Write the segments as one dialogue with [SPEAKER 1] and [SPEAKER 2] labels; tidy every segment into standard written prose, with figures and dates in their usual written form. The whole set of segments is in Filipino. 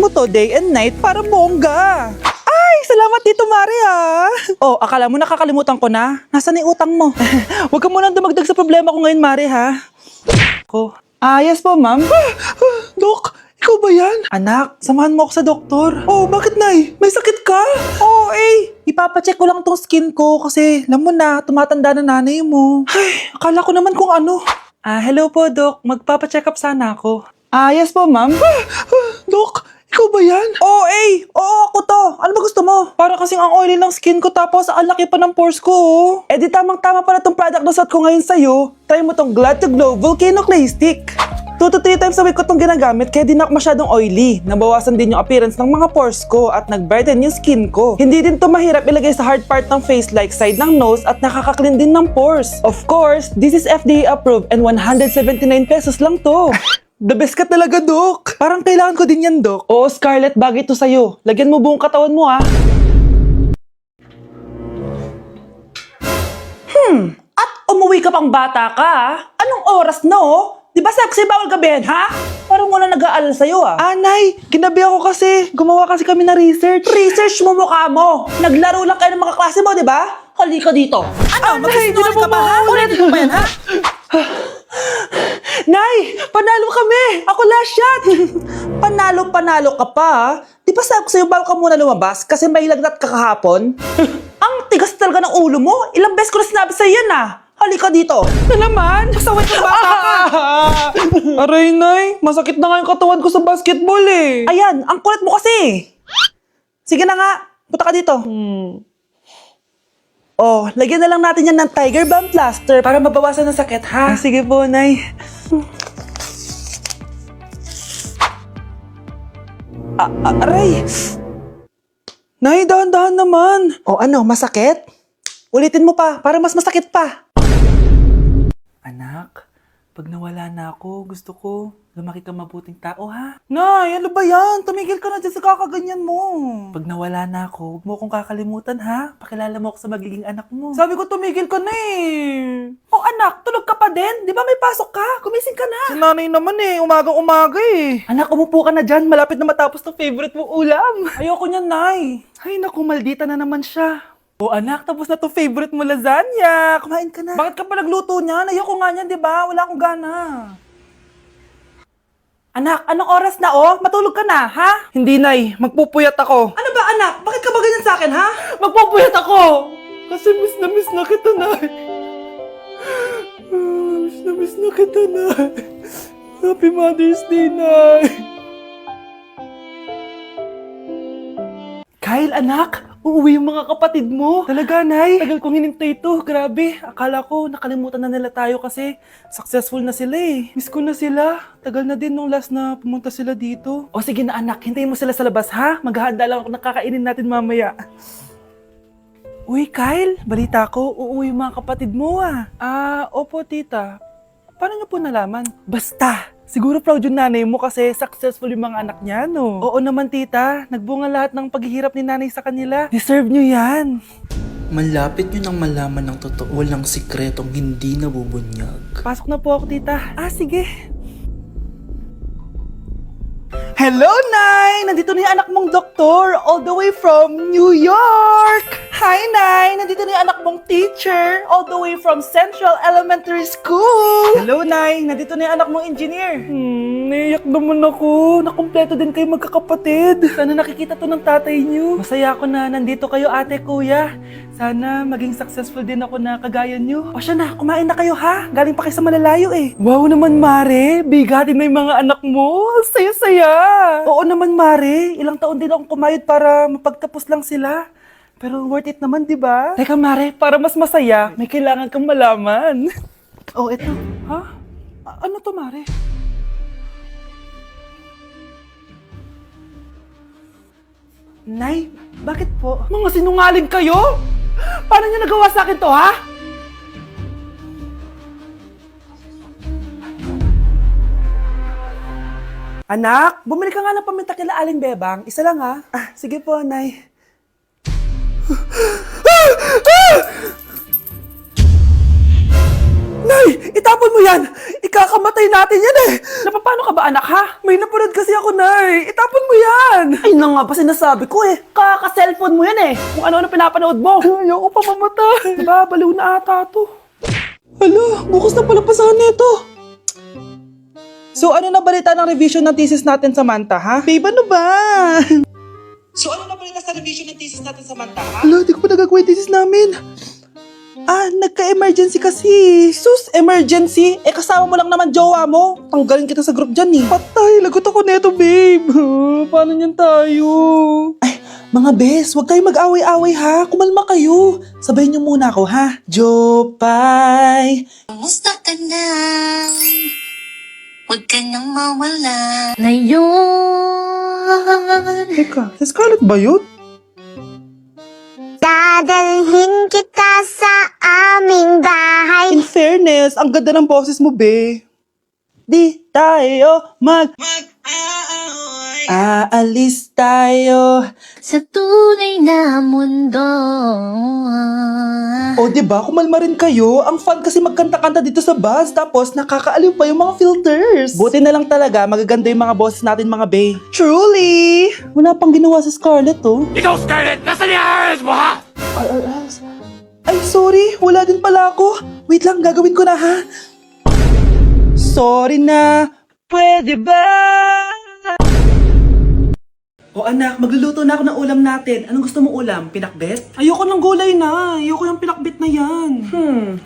[SPEAKER 1] mo to day and night para bongga. Ay, salamat dito, Mari, ah. Oh, akala mo nakakalimutan ko na? Nasaan na yung utang mo? Huwag ka munang dumagdag sa problema ko ngayon, Mari, ha? Ko. Yes po, ma'am. Dok, ikaw ba yan? Anak, samahan mo ako sa doktor. Oh, bakit, Nay? May sakit ka? Oo, ipapacheck ko lang tong skin ko kasi alam mo na, tumatanda na nanay mo. Ay, akala ko naman kung ano. Hello po, Dok. Magpapacheck up sana ako. Yes po, ma'am. Dok, ikaw ba yan? Oo, ako to. Ano ba gusto mo? Para kasing ang oily ng skin ko tapos ang laki pa ng pores ko, oh. Di tamang-tama pala tong product na suot ko ngayon sa'yo. Try mo tong Glad to Glow Volcano Clay Stick. 2 to 3 times a week ko itong ginagamit kaya di na ako masyadong oily. Nabawasan din yung appearance ng mga pores ko at nag-brighten yung skin ko. Hindi din to mahirap ilagay sa hard part ng face like side ng nose at nakaka-clean din ng pores. Of course, this is FDA approved and 179 pesos lang to. The best ka talaga, Dok. Parang kailangan ko din yan, Dok. Oo, Scarlett, bagay to sa'yo. Lagyan mo buong katawan mo, ha? At umuwi ka pang bata ka, ha? Anong oras na, oh? Di ba sexy bawal gabihin, ha? Parang wala nag-aalala sa'yo, ah. Nay, ginabi ako kasi. Gumawa kasi kami na research. Research mo mukha mo. Naglaro lang kayo ng mga klase mo, di ba? Halika dito. Ano? Magsisinungaling ka ba, ha? Ulitin mo ba yan, ha? Nay, panalo kami! Ako last shot! Panalo ka pa, ha? Di ba sabi ko sa'yo bago ka muna lumabas kasi may lagnat ka kahapon? Ang tigas talaga ng ulo mo. Ilang beses ko na sinabi sa'yo yan, ah. Halika dito. Na naman? Pasaway ka bata ka. Aray, Nay. Masakit na nga yung katawan ko sa basketball, eh. Ayan, ang kulit mo kasi. Sige na nga. Punta ka dito. Oh, lagyan na lang natin yan ng Tiger Balm Plaster para mabawasan ng sakit, ha? Sige po, Nay. Aray! Nay, dahan-dahan naman. O ano, masakit? Ulitin mo pa, para mas masakit pa. Anak, pag nawala na ako, gusto ko lumaki ka mabuting tao, ha? Nay, ano ba yan? Tumigil ka na dyan sa kakaganyan mo. Pag nawala na ako, huwag mo akong kakalimutan, ha? Pakilala mo ako sa magiging anak mo. Sabi ko tumigil ka na, eh. Oh, anak, tulog ka pa din? Di ba may pasok ka? Kumising ka na. Si nanay naman, eh. Umagang-umaga, eh. Anak, umupo ka na dyan. Malapit na matapos ng favorite mong ulam. Ayoko niyan, Nay. Ay, naku, maldita na naman siya. Oh, anak, tapos na to favorite mo lasagna. Kumain ka na. Bakit ka pa nagluto niyan? Ayoko nga niyan, di ba? Wala akong gana. Anak, anong oras na, oh? Matulog ka na, ha? Hindi, Nay. Magpupuyat ako. Ano ba, anak? Bakit ka ba ganyan sa akin, ha? Magpupuyat ako! Kasi miss na kita, Nay. Miss na kita, Nay. Happy Mother's Day, Nay. Kyle, anak! Uuwi yung mga kapatid mo. Talaga, Nay. Tagal kong hinintay ito. Grabe. Akala ko nakalimutan na nila tayo kasi successful na sila, eh. Miss ko na sila. Tagal na din nung last na pumunta sila dito. O sige na, anak. Hintayin mo sila sa labas, ha? Maghahanda lang ako ng kakainin natin mamaya. Uy, Kyle. Balita ko, uuwi yung mga kapatid mo, ah. Opo, tita. Paano niyo po nalaman? Basta! Siguro proud yung nanay mo kasi successful yung mga anak niya, no? Oo naman, tita. Nagbunga lahat ng paghihirap ni nanay sa kanila. Deserve nyo yan.
[SPEAKER 2] Malapit nyo nang malaman ng totoo, walang sikretong hindi nabubunyag.
[SPEAKER 1] Pasok na po ako, tita. Sige. Hello, Nay! Nandito na yung anak mong doktor all the way from New York! Hi, Nay! Nandito na yung anak mong teacher all the way from Central Elementary School! Hello, Nay! Nandito na yung anak mong engineer! Naiyak naman ako. Nakumpleto din kayo magkakapatid. Sana nakikita to ng tatay niyo. Masaya ako na nandito kayo, ate, kuya. Sana maging successful din ako na kagaya niyo. O siya na, kumain na kayo, ha? Galing pa kayo sa malalayo, eh. Wow naman, Mare. Bigatin na yung mga anak mo. Saya-saya. Oo naman, Mare. Ilang taon din akong kumayod para mapagtapos lang sila. Pero worth it naman, di ba? Teka, Mare, para mas masaya, may kailangan kang malaman. Oh, eto. Ha? Ano to, Mare? Nay, bakit po? Mga sinungaling kayo? Paano niyo nagawa sa akin to, ha? Anak, bumili ka nga ng paminta kila Aling Bebang. Isa lang, ha? Sige po, Nay. Nay! Itapon mo yan! Ikakamatay natin yan eh! Napapano ka ba anak ha? May napanood kasi ako, Nay! Itapon mo yan! Ay na nga ba sinasabi ko eh! Kaka-cellphone mo yan eh! Kung ano-ano pinapanood mo! Ayoko pa mamatay! Diba? Baliw na ata to. Hala, bukas na pala pasahan nito. So ano na balita ng revision ng thesis natin, Samantha, ha? Babe, ano ba? So ano na balita sa revision ng thesis natin, Samantha, ha? Hala, di ko pa nagagawa yung thesis namin. Nagka-emergency kasi. Sus, emergency? Kasama mo lang naman jowa mo. Tanggalin kita sa group dyan eh. Patay, lagot ako neto, babe. Paano niyan tayo? Ay, mga bes, huwag kayong mag-away-away ha. Kumalma kayo. Sabayin niyo muna ako ha. Jopay.
[SPEAKER 3] Kumusta ka na? Huwag ka nang mawala. Ngayon,
[SPEAKER 1] Teka, si Scarlett ba yun?
[SPEAKER 3] dadalhin kita sa aming bahay.
[SPEAKER 1] In fairness, ang ganda ng boses mo, be. Di tayo aalis tayo.
[SPEAKER 3] Sa tunay na mundo.
[SPEAKER 1] O, diba? Kumalma rin kayo. Ang fun kasi magkanta-kanta dito sa bus. Tapos, nakakaaliw pa yung mga filters. Buti na lang talaga, magaganda yung mga boses natin, mga bay. Truly! Wala pang ginawa sa Scarlett, oh.
[SPEAKER 4] Ikaw, Scarlett! Nasaan yung IRS mo, ha?
[SPEAKER 1] Ay, sorry. Wala din pala ako. Wait lang, gagawin ko na, ha? Sorry na. Pwede ba? O anak, magluluto na ako ng ulam natin. Anong gusto mo ulam? Pinakbet? Ayoko ng gulay na. Ayoko yung pinakbet na yan.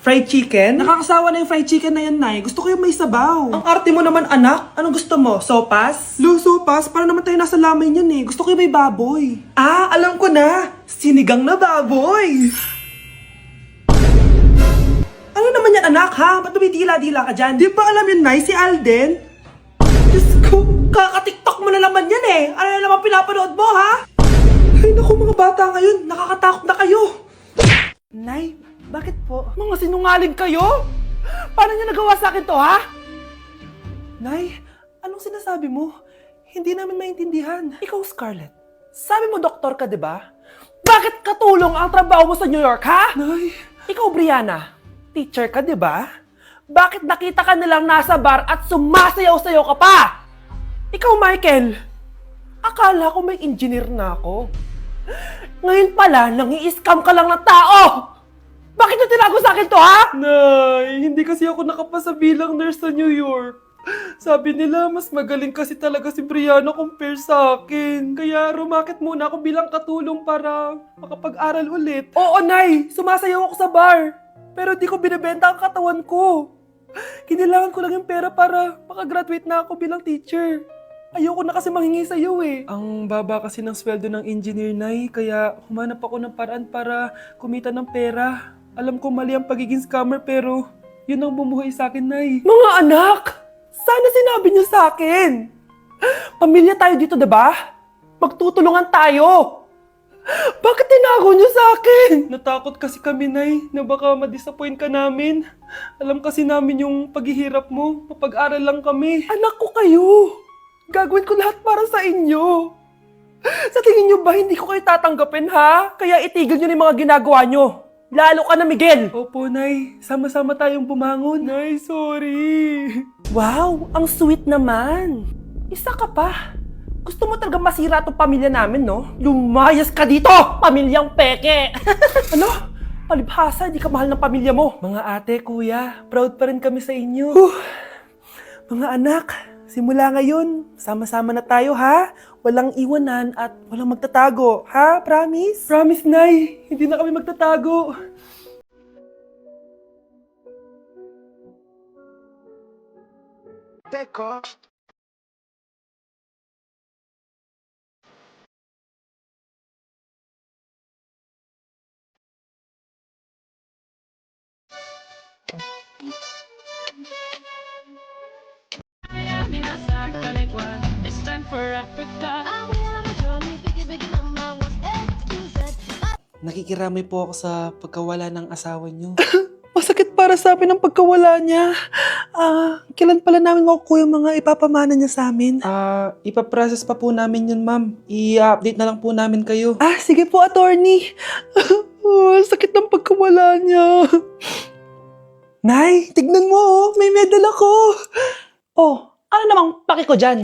[SPEAKER 1] Fried chicken? Nakakasawa na yung fried chicken na yan, Nay. Gusto ko yung may sabaw. Ang arte mo naman, anak. Anong gusto mo? Sopas? Sopas? Para naman tayo nasa lamay niyan eh. Gusto ko yung may baboy. Alam ko na. Sinigang na baboy. Ano naman yan, anak, ha? Ba't tumitila-dila ka dyan? Di ba alam yun, Nay? Si Alden? Diyos ko, kaka-tiktok mo na naman yan eh. Ano na naman pinapanood mo, ha? Ay, naku, mga bata ngayon. Nakakatakot na kayo. Nay, bakit po? Mga sinungaling kayo? Paano niyo nagawa sa akin to, ha? Nay, anong sinasabi mo? Hindi namin maintindihan. Ikaw, Scarlett, sabi mo doktor ka, di ba? Bakit katulong ang trabaho mo sa New York, ha? Nay. Ikaw, Brianna, teacher ka, di ba? Bakit nakita ka nilang nasa bar at sumasayaw-sayaw ka pa? Ikaw, Michael, akala ko may engineer na ako. Ngayon pala, nangi-scam ka lang ng tao! Bakit nyo tinago sa akin to, ha? Nay, hindi kasi ako nakapasa bilang nurse sa New York. Sabi nila, mas magaling kasi talaga si Brianna compare sa akin. Kaya rumakit muna ako bilang katulong para makapag-aral ulit. Oo, Nay, sumasayaw ako sa bar. Pero di ko binibenta ang katawan ko. Kailangan ko lang yung pera para makagraduate na ako bilang teacher. Ayoko na kasi manghingi sa'yo eh. Ang baba kasi ng sweldo ng engineer, Nay, kaya humanap ako ng paraan para kumita ng pera. Alam ko mali ang pagiging scammer pero yun ang bumuhay sa akin, Nay. Mga anak! Sana sinabi niyo sa akin! Pamilya tayo dito, diba? Magtutulungan tayo! Bakit tinago niyo sa akin? Natakot kasi kami, Nay, na baka ma-disappoint ka namin. Alam kasi namin yung paghihirap mo. Mapag-aral lang kami. Anak ko kayo. Gagawin ko lahat para sa inyo. Sa tingin niyo ba hindi ko kayo tatanggapin, ha? Kaya itigil niyo na yung mga ginagawa niyo. Lalo ka na, Miguel. Opo, Nay. Sama-sama tayong bumangon. Nay, sorry. Wow, ang sweet naman. Isa ka pa. Gusto mo talaga masira itong pamilya namin, no? Lumayas ka dito! Pamilyang peke! Ano? Palibhasa, di ka mahal ng pamilya mo. Mga ate, kuya, proud pa rin kami sa inyo. Mga anak, simula ngayon, sama-sama na tayo, ha? Walang iwanan at walang magtatago, ha? Promise? Promise, Nay. Hindi na kami magtatago.
[SPEAKER 4] Teko.
[SPEAKER 1] Nakikiramay po ako sa pagkawala ng asawa niyo. Masakit para sa amin ang pagkawala niya. Kailan pala namin makukuha yung mga ipapamana niya sa amin? Ipaprocess pa po namin yun, ma'am. I-update na lang po namin kayo. Sige po, attorney. Sakit ng pagkawala niya. Nay, tignan mo oh, may medal ako. Oh, ano namang paki ko dyan?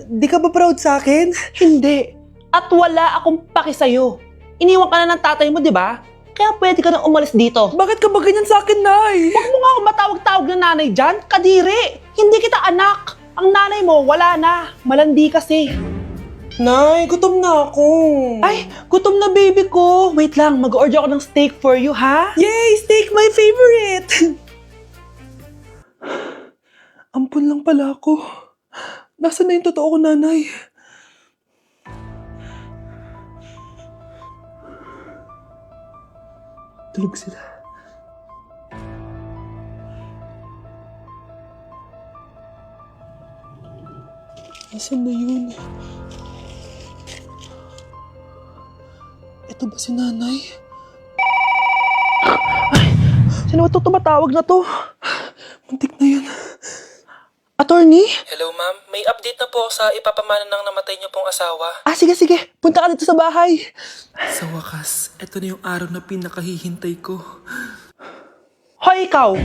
[SPEAKER 1] Di ka ba proud sa akin? Hindi. At wala akong paki sa'yo. Iniwan ka na ng tatay mo, di ba? Kaya pwede ka nang umalis dito. Bakit ka ba ganyan sa akin, Nay? Huwag mo nga akong matawag-tawag na nanay dyan. Kadiri! Hindi kita anak. Ang nanay mo, wala na. Malandi kasi. Nay, gutom na ako. Ay, gutom na baby ko. Wait lang, mag-order ako ng steak for you, ha? Yay! Steak, my favorite! Ampun lang pala ako. Nasaan na yung totoo ko, nanay? Tulog sila. Nasaan na yun? Ito ba si nanay? Ay, sino ba ito tumatawag na to? Muntik na yun. Attorney?
[SPEAKER 2] Hello ma'am, may update na po sa ipapamana ng namatay niyo pong asawa.
[SPEAKER 1] Sige. Punta ka dito sa bahay.
[SPEAKER 2] Sa wakas, ito na yung araw na pinakahihintay ko.
[SPEAKER 1] Hoy, ikaw!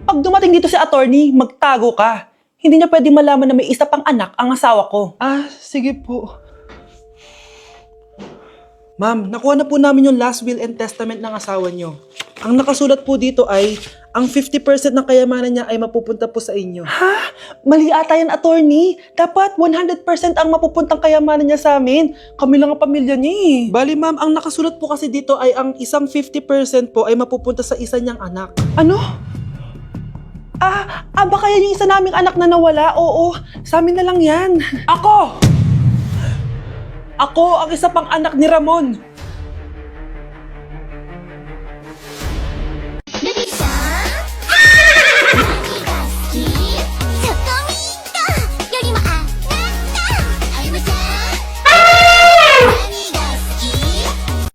[SPEAKER 1] Pag dumating dito si attorney, magtago ka. Hindi niya pwedeng malaman na may isa pang anak ang asawa ko. Sige po. Ma'am, nakuha na po namin yung last will and testament ng asawa niyo. Ang nakasulat po dito ay, ang 50% ng kayamanan niya ay mapupunta po sa inyo. Ha? Mali ata yan, attorney. Dapat 100% ang mapupuntang kayamanan niya sa amin. Kami lang ang pamilya niya eh. Bali ma'am, ang nakasulat po kasi dito ay ang isang 50% po ay mapupunta sa isa niyang anak. Ano? Baka yan yung isa naming anak na nawala? Oo, sa amin na lang yan. Ako! Ako ang isa pang anak ni Ramon.
[SPEAKER 3] ルビさん何が好きそこみんなよりもあなたあゆむちゃん何が好き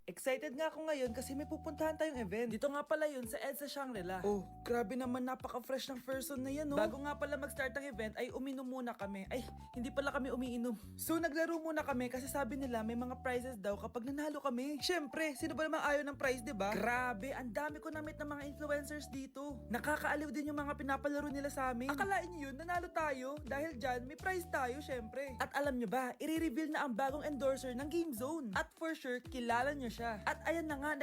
[SPEAKER 1] Excited nga ako ngayon kasi may pupuntahan tayong event. Dito nga pala yun sa EDSA Shangri-La. Oh, grabe naman, napaka-fresh ng person na yan, no? Bago nga pala mag-start ang event ay uminom muna kami. Ay, hindi pala kami umiinom. So naglaro muna kami kasi sabi nila may mga prizes daw kapag nanalo kami. Syempre, sino ba namang ayaw ng prize, diba? Grabe, ang dami ko na-meet ng mga influencers dito. Nakakaaliw din yung mga pinapalaro nila sa amin. Akalain nyo yun, nanalo tayo. Dahil dyan, may prize tayo, syempre. At alam nyo ba, i-reveal na ang bagong endorser ng Game Zone. At for sure, kilala nyo siya. At ayan na nga,